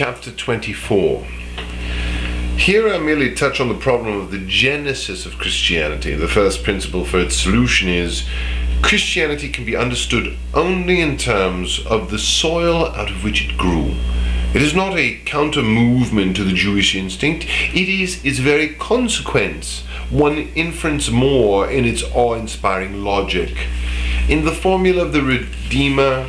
chapter 24. Here I merely touch on the problem of the genesis of Christianity. The first principle for its solution is Christianity can be understood only in terms of the soil out of which it grew. It is not a counter-movement to the Jewish instinct. It is its very consequence, one inference more in its awe-inspiring logic. In the formula of the Redeemer,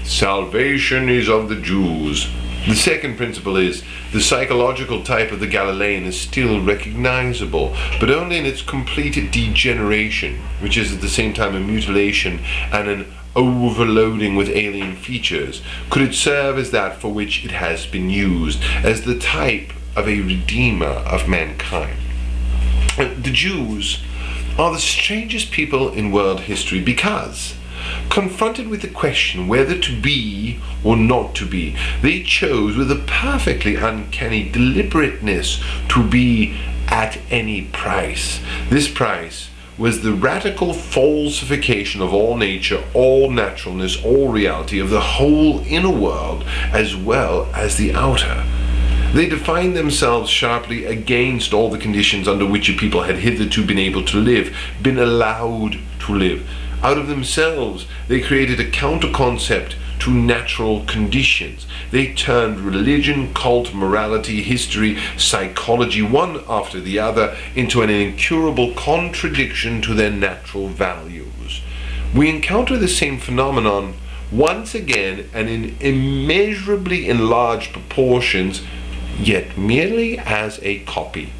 salvation is of the Jews. The second principle is the psychological type of the Galilean is still recognizable, but only in its complete degeneration, which is at the same time a mutilation and an overloading with alien features, could it serve as that for which it has been used, as the type of a redeemer of mankind. The Jews are the strangest people in world history because, confronted with the question whether to be or not to be, they chose with a perfectly uncanny deliberateness to be at any price. This price was the radical falsification of all nature, all naturalness, all reality, of the whole inner world as well as the outer. They defined themselves sharply against all the conditions under which a people had hitherto been able to live, been allowed to live. Out of themselves, they created a counter-concept to natural conditions. They turned religion, cult, morality, history, psychology, one after the other, into an incurable contradiction to their natural values. We encounter the same phenomenon once again and in immeasurably enlarged proportions, yet merely as a copy.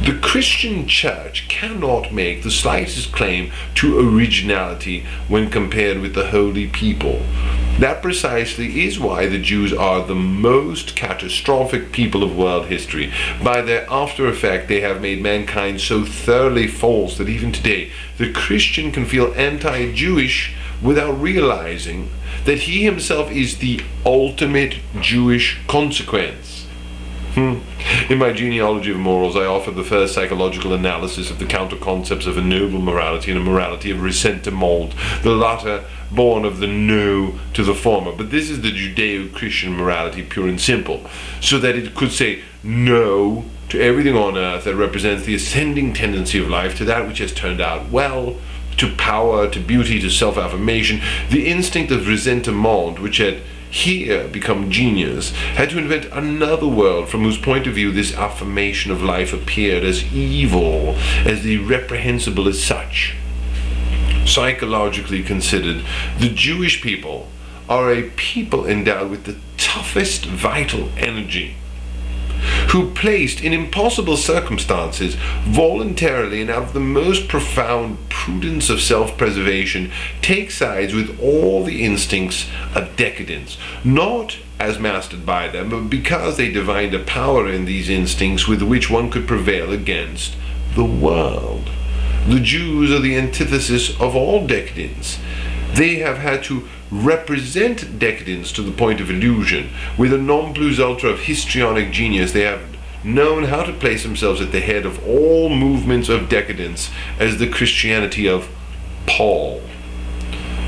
The Christian church cannot make the slightest claim to originality when compared with the holy people. That precisely is why the Jews are the most catastrophic people of world history. By their after effect, they have made mankind so thoroughly false that even today the Christian can feel anti-Jewish without realizing that he himself is the ultimate Jewish consequence. In my genealogy of morals, I offer the first psychological analysis of the counter-concepts of a noble morality and a morality of ressentiment, the latter born of the no to the former. But this is the Judeo-Christian morality, pure and simple, so that it could say no to everything on earth that represents the ascending tendency of life, to that which has turned out well, to power, to beauty, to self-affirmation. The instinct of ressentiment, which had here become genius, had to invent another world from whose point of view this affirmation of life appeared as evil, as the reprehensible as such. Psychologically considered, the Jewish people are a people endowed with the toughest vital energy, who placed in impossible circumstances, voluntarily and out of the most profound prudence of self-preservation, take sides with all the instincts of decadence, not as mastered by them, but because they divined a power in these instincts with which one could prevail against the world. The Jews are the antithesis of all decadence. They have had to represent decadence to the point of illusion. With a non plus ultra of histrionic genius, they have known how to place themselves at the head of all movements of decadence as the Christianity of Paul,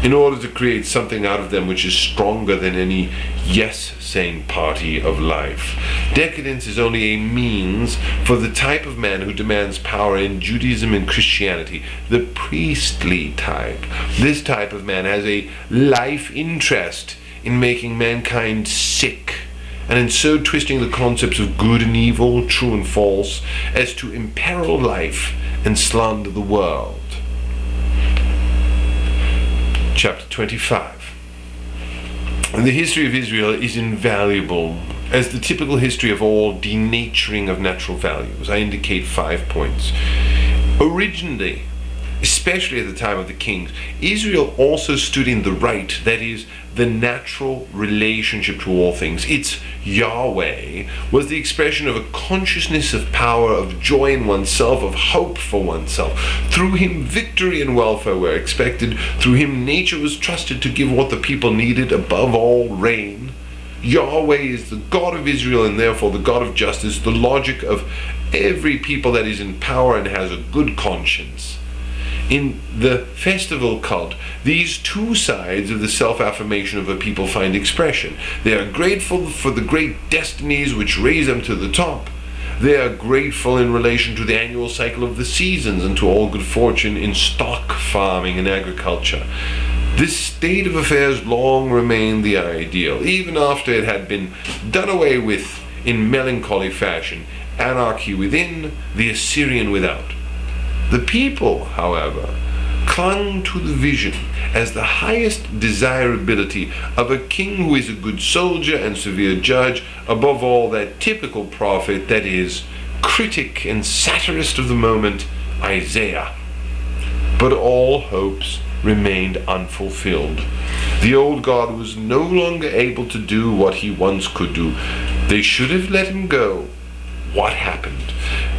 in order to create something out of them which is stronger than any yes-saying party of life. Decadence is only a means for the type of man who demands power in Judaism and Christianity, the priestly type. This type of man has a life interest in making mankind sick, and in so twisting the concepts of good and evil, true and false, as to imperil life and slander the world. Chapter 25. And the history of Israel is invaluable as the typical history of all denaturing of natural values. I indicate 5 points. Originally, especially at the time of the kings, Israel also stood in the right, that is, the natural relationship to all things. Its Yahweh was the expression of a consciousness of power, of joy in oneself, of hope for oneself. Through him victory and welfare were expected. Through him nature was trusted to give what the people needed, above all rain. Yahweh is the God of Israel and therefore the God of justice, the logic of every people that is in power and has a good conscience. In the festival cult, these two sides of the self-affirmation of a people find expression. They are grateful for the great destinies which raise them to the top. They are grateful in relation to the annual cycle of the seasons and to all good fortune in stock farming and agriculture. This state of affairs long remained the ideal, even after it had been done away with in melancholy fashion, anarchy within, the Assyrian without. The people, however, clung to the vision as the highest desirability of a king who is a good soldier and severe judge, above all that typical prophet, that is, critic and satirist of the moment, Isaiah. But all hopes remained unfulfilled. The old God was no longer able to do what he once could do. They should have let him go. What happened?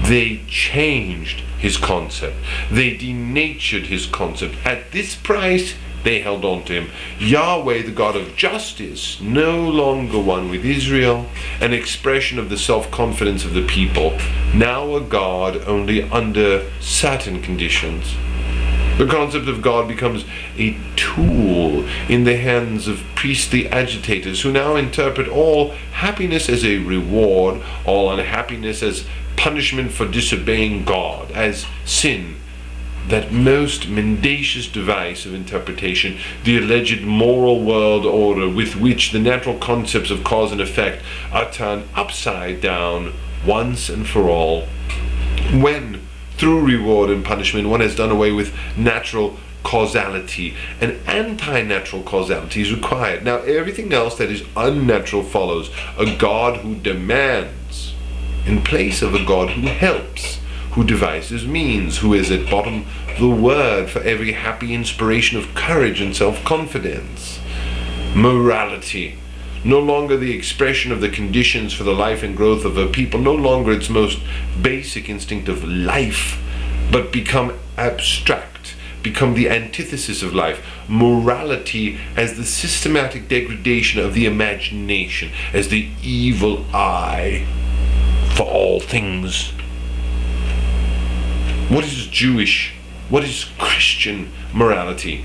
They changed his concept. They denatured his concept. At this price, they held on to him. Yahweh, the God of justice, no longer one with Israel, an expression of the self-confidence of the people, now a God only under certain conditions. The concept of God becomes a tool in the hands of priestly agitators who now interpret all happiness as a reward, all unhappiness as punishment for disobeying God, as sin. That most mendacious device of interpretation, the alleged moral world order with which the natural concepts of cause and effect are turned upside down once and for all. When through reward and punishment one has done away with natural causality, and anti-natural causality is required. Now everything else that is unnatural follows. A God who demands in place of a God who helps, who devises means, who is at bottom the word for every happy inspiration of courage and self-confidence. Morality, no longer the expression of the conditions for the life and growth of a people, no longer its most basic instinct of life, but become abstract, become the antithesis of life. Morality as the systematic degradation of the imagination, as the evil eye for all things. What is Jewish? What is Christian morality?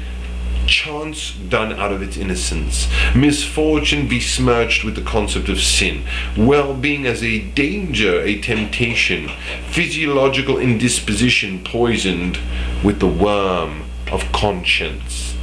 Chance done out of its innocence, misfortune besmirched with the concept of sin, well-being as a danger, a temptation, physiological indisposition poisoned with the worm of conscience.